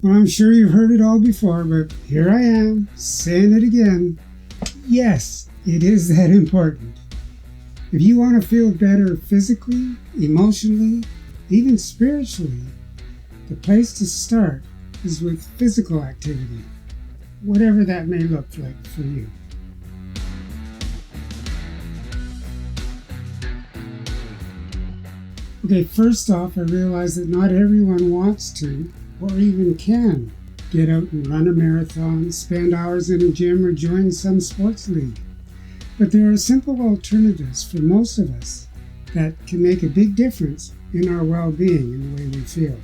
Well, I'm sure you've heard it all before, but here I am, saying it again. Yes, it is that important. If you want to feel better physically, emotionally, even spiritually, the place to start is with physical activity, whatever that may look like for you. Okay, first off, I realize that not everyone wants to or even can get out and run a marathon, spend hours in a gym, or join some sports league. But there are simple alternatives for most of us that can make a big difference in our well-being and the way we feel.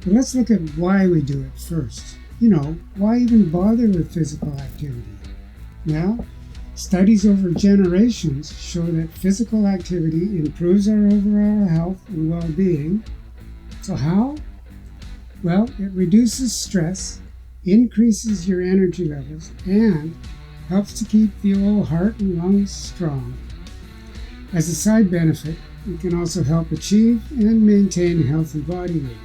But let's look at why we do it first. Why even bother with physical activity? Well, studies over generations show that physical activity improves our overall health and well-being. So how? Well, it reduces stress, increases your energy levels, and helps to keep the old heart and lungs strong. As a side benefit, it can also help achieve and maintain a healthy body weight.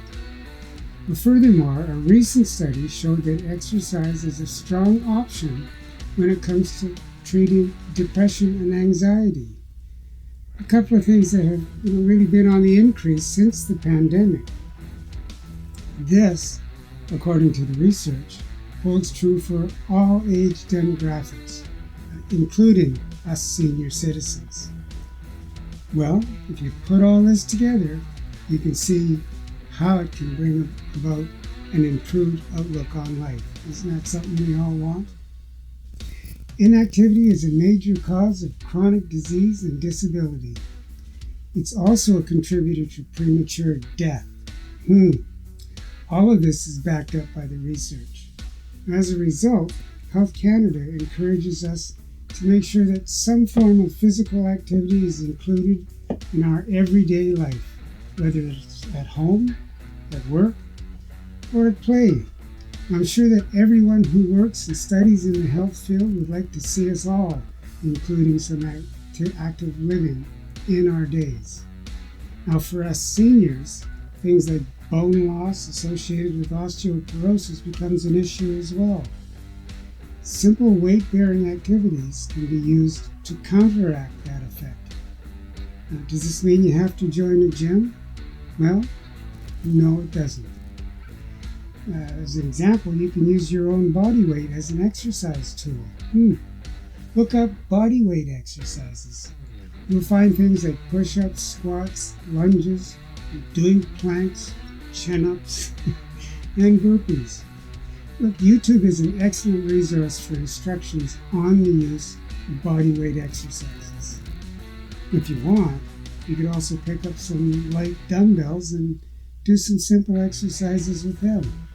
But furthermore, a recent study showed that exercise is a strong option when it comes to treating depression and anxiety. A couple of things that have really been on the increase since the pandemic. This, according to the research, holds true for all age demographics, including us senior citizens. Well, if you put all this together, you can see how it can bring about an improved outlook on life. Isn't that something we all want? Inactivity is a major cause of chronic disease and disability. It's also a contributor to premature death. All of this is backed up by the research. As a result, Health Canada encourages us to make sure that some form of physical activity is included in our everyday life, whether it's at home, at work, or at play. I'm sure that everyone who works and studies in the health field would like to see us all including some active living in our days. Now, for us seniors, things like bone loss associated with osteoporosis becomes an issue as well. Simple weight-bearing activities can be used to counteract that effect. Now, does this mean you have to join a gym? Well, no, it doesn't. As an example, you can use your own body weight as an exercise tool. Look up body weight exercises. You'll find things like push-ups, squats, lunges, doing planks, chin-ups, and burpees. Look, YouTube is an excellent resource for instructions on the use of body weight exercises. If you want, you could also pick up some light dumbbells and do some simple exercises with them.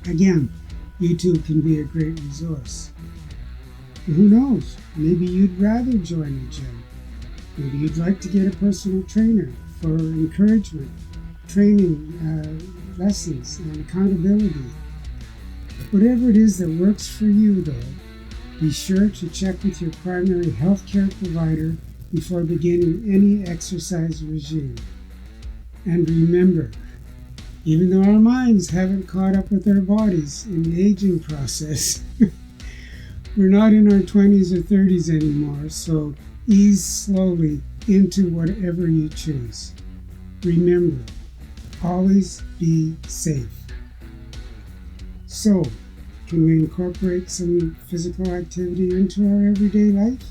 Again, YouTube can be a great resource. And who knows, maybe you'd rather join a gym. Maybe you'd like to get a personal trainer for encouragement, training, lessons, and accountability. Whatever it is that works for you, though, be sure to check with your primary healthcare provider before beginning any exercise regime. And remember, even though our minds haven't caught up with our bodies in the aging process, we're not in our 20s or 30s anymore, so ease slowly into whatever you choose. Remember, always be safe. So, can we incorporate some physical activity into our everyday life?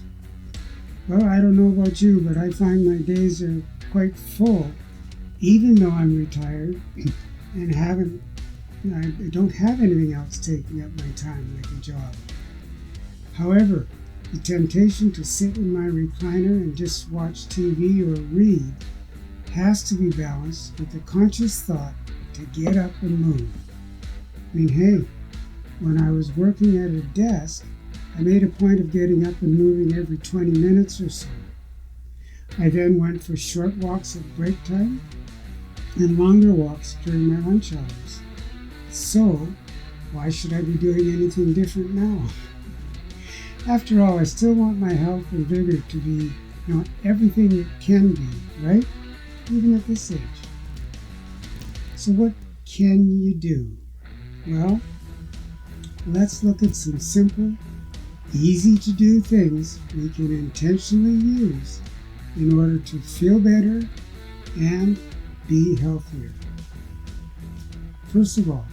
Well, I don't know about you, but I find my days are quite full, even though I'm retired and I don't have anything else taking up my time like a job. However, the temptation to sit in my recliner and just watch TV or read has to be balanced with the conscious thought to get up and move. Hey, when I was working at a desk, I made a point of getting up and moving every 20 minutes or so. I then went for short walks at break time and longer walks during my lunch hours. So, why should I be doing anything different now? After all, I still want my health and vigor to be, everything it can be, right? Even at this age. So what can you do? Well, let's look at some simple, easy to do things we can intentionally use in order to feel better and be healthier. First of all,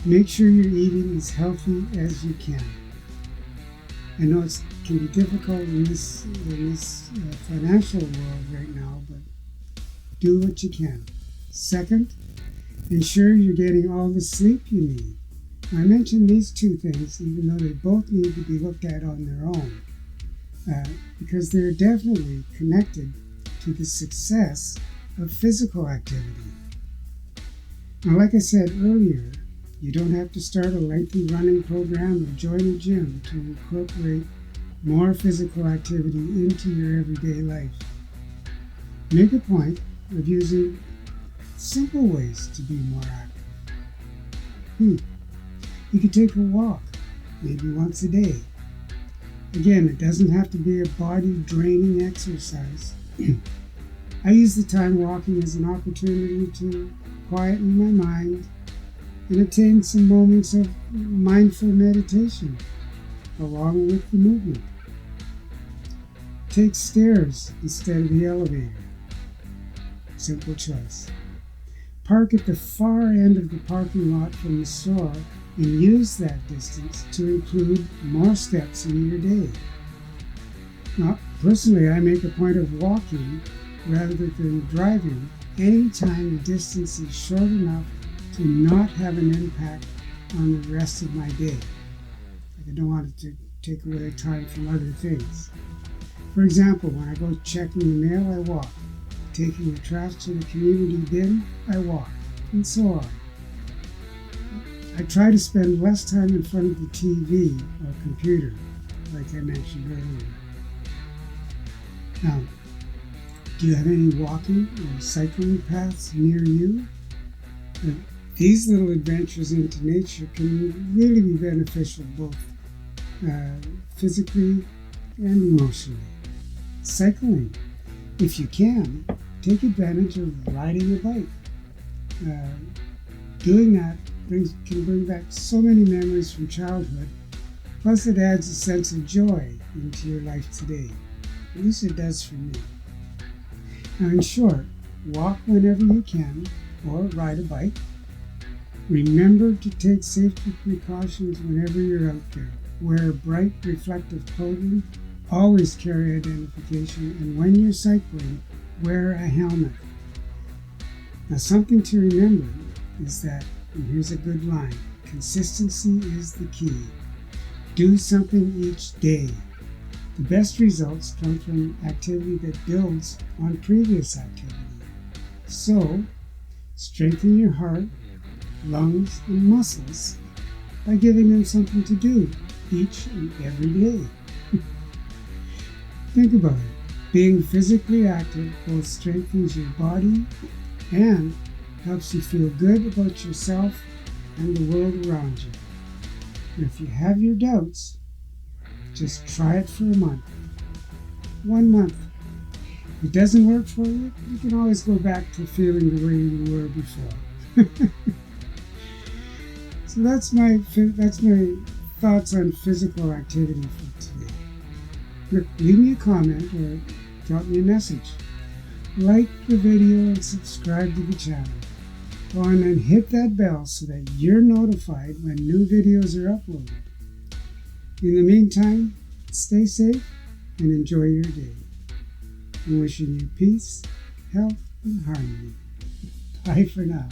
make sure you're eating as healthy as you can. I know it can be difficult in this financial world right now, but do what you can. Second, ensure you're getting all the sleep you need. I mentioned these two things, even though they both need to be looked at on their own, because they're definitely connected to the success of physical activity. Now, like I said earlier, you don't have to start a lengthy running program or join a gym to incorporate more physical activity into your everyday life. Make a point of using simple ways to be more active. You could take a walk, maybe once a day. Again, it doesn't have to be a body-draining exercise. I use the time walking as an opportunity to quieten my mind and attain some moments of mindful meditation along with the movement. Take stairs instead of the elevator. Simple choice. Park at the far end of the parking lot from the store and use that distance to include more steps in your day. Now, personally, I make a point of walking rather than driving anytime the distance is short enough to not have an impact on the rest of my day. I don't want it to take away time from other things. For example, when I go checking the mail, I walk. Taking the trash to the community bin, I walk, and so on. I try to spend less time in front of the TV or computer, like I mentioned earlier. Now, do you have any walking or cycling paths near you? These little adventures into nature can really be beneficial both physically and emotionally. Cycling, if you can, take advantage of riding a bike. Doing that can bring back so many memories from childhood, plus it adds a sense of joy into your life today. At least it does for me. Now, in short, walk whenever you can or ride a bike. Remember to take safety precautions whenever you're out there. Wear bright reflective clothing, always carry identification, and when you're cycling, wear a helmet. Now, something to remember is that, and here's a good line, consistency is the key. Do something each day. The best results come from activity that builds on previous activity. So, strengthen your heart, lungs, and muscles by giving them something to do each and every day. Think about it. Being physically active both strengthens your body and helps you feel good about yourself and the world around you. And if you have your doubts, just try it for a month. 1 month. If it doesn't work for you, you can always go back to feeling the way you were before. So that's my thoughts on physical activity for today. Look, leave me a comment or drop me a message. Like the video and subscribe to the channel. Go on and hit that bell so that you're notified when new videos are uploaded. In the meantime, stay safe and enjoy your day. I'm wishing you peace, health, and harmony. Bye for now.